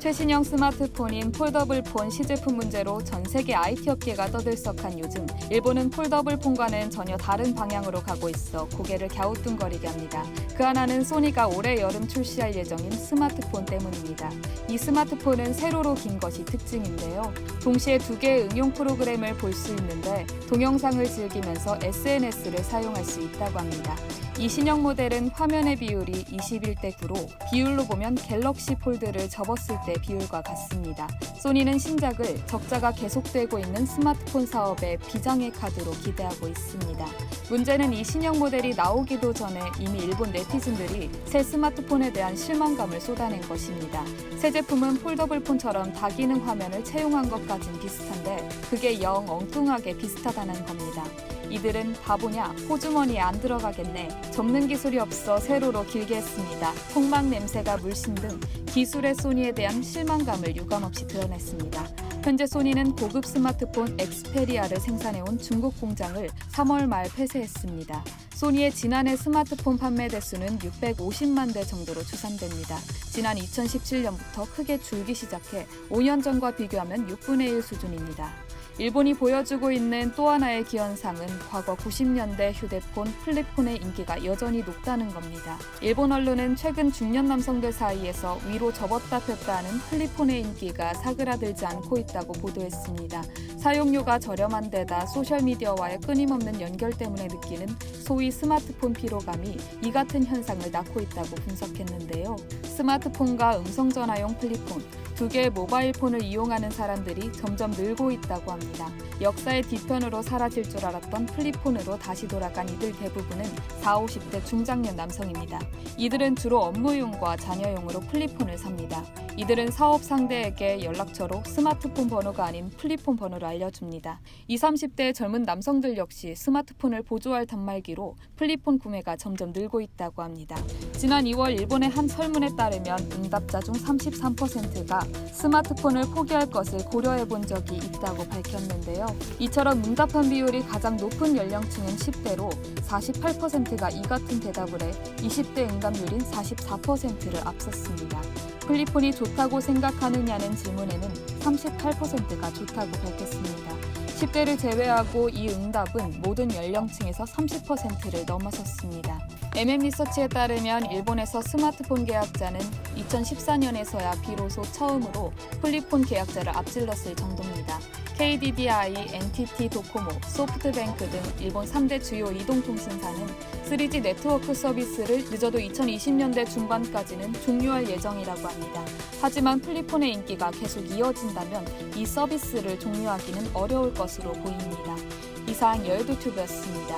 최신형 스마트폰인 폴더블폰 시제품 문제로 전 세계 IT 업계가 떠들썩한 요즘, 일본은 폴더블폰과는 전혀 다른 방향으로 가고 있어 고개를 갸우뚱거리게 합니다. 그 하나는 소니가 올해 여름 출시할 예정인 스마트폰 때문입니다. 이 스마트폰은 세로로 긴 것이 특징인데요. 동시에 두 개의 응용 프로그램을 볼 수 있는데 동영상을 즐기면서 SNS를 사용할 수 있다고 합니다. 이 신형 모델은 화면의 비율이 21대 9로 비율로 보면 갤럭시 폴드를 접었을 때 비율과 같습니다. 소니는 신작을 적자가 계속되고 있는 스마트폰 사업의 비장의 카드로 기대하고 있습니다. 문제는 이 신형 모델이 나오기도 전에 이미 일본 네티즌들이 새 스마트폰에 대한 실망감을 쏟아낸 것입니다. 새 제품은 폴더블폰처럼 다기능 화면을 채용한 것까진 비슷한데 그게 영 엉뚱하게 비슷하다는 겁니다. 이들은 바보냐, 호주머니에 안 들어가겠네, 접는 기술이 없어 세로로 길게 했습니다, 폭망 냄새가 물씬 등 기술의 소니에 대한 실망감을 유감없이 드러냈습니다. 현재 소니는 고급 스마트폰 엑스페리아를 생산해온 중국 공장을 3월 말 폐쇄했습니다. 소니의 지난해 스마트폰 판매 대수는 650만 대 정도로 추산됩니다. 지난 2017년부터 크게 줄기 시작해 5년 전과 비교하면 6분의 1 수준입니다. 일본이 보여주고 있는 또 하나의 기현상은 과거 90년대 휴대폰, 플립폰의 인기가 여전히 높다는 겁니다. 일본 언론은 최근 중년 남성들 사이에서 위로 접었다 폈다 하는 플립폰의 인기가 사그라들지 않고 있다고 보도했습니다. 사용료가 저렴한 데다 소셜미디어와의 끊임없는 연결 때문에 느끼는 소위 스마트폰 피로감이 이 같은 현상을 낳고 있다고 분석했는데요. 스마트폰과 음성전화용 플립폰, 두 개의 모바일 폰을 이용하는 사람들이 점점 늘고 있다고 합니다. 역사의 뒤편으로 사라질 줄 알았던 플립폰으로 다시 돌아간 이들 대부분은 40, 50대 중장년 남성입니다. 이들은 주로 업무용과 자녀용으로 플립폰을 삽니다. 이들은 사업 상대에게 연락처로 스마트폰 번호가 아닌 플립폰 번호를 알려줍니다. 20, 30대의 젊은 남성들 역시 스마트폰을 보조할 단말기로 플립폰 구매가 점점 늘고 있다고 합니다. 지난 2월 일본의 한 설문에 따르면 응답자 중 33%가 스마트폰을 포기할 것을 고려해 본 적이 있다고 밝혔는데요. 이처럼 응답한 비율이 가장 높은 연령층인 10대로 48%가 이 같은 대답을 해 20대 응답률인 44%를 앞섰습니다. 플립폰이 좋다고 생각하느냐는 질문에는 38%가 좋다고 밝혔습니다. 10대를 제외하고 이 응답은 모든 연령층에서 30%를 넘어섰습니다. 리서치에 따르면 일본에서 스마트폰 계약자는 2014년에서야 비로소 처음으로 플립폰 계약자를 앞질렀을 정도입니다. KDDI, NTT 도코모, 소프트뱅크 등 일본 3대 주요 이동통신사는 3G 네트워크 서비스를 늦어도 2020년대 중반까지는 종료할 예정이라고 합니다. 하지만 플립폰의 인기가 계속 이어진다면 이 서비스를 종료하기는 어려울 것으로 보입니다. 이상 여의도튜브였습니다.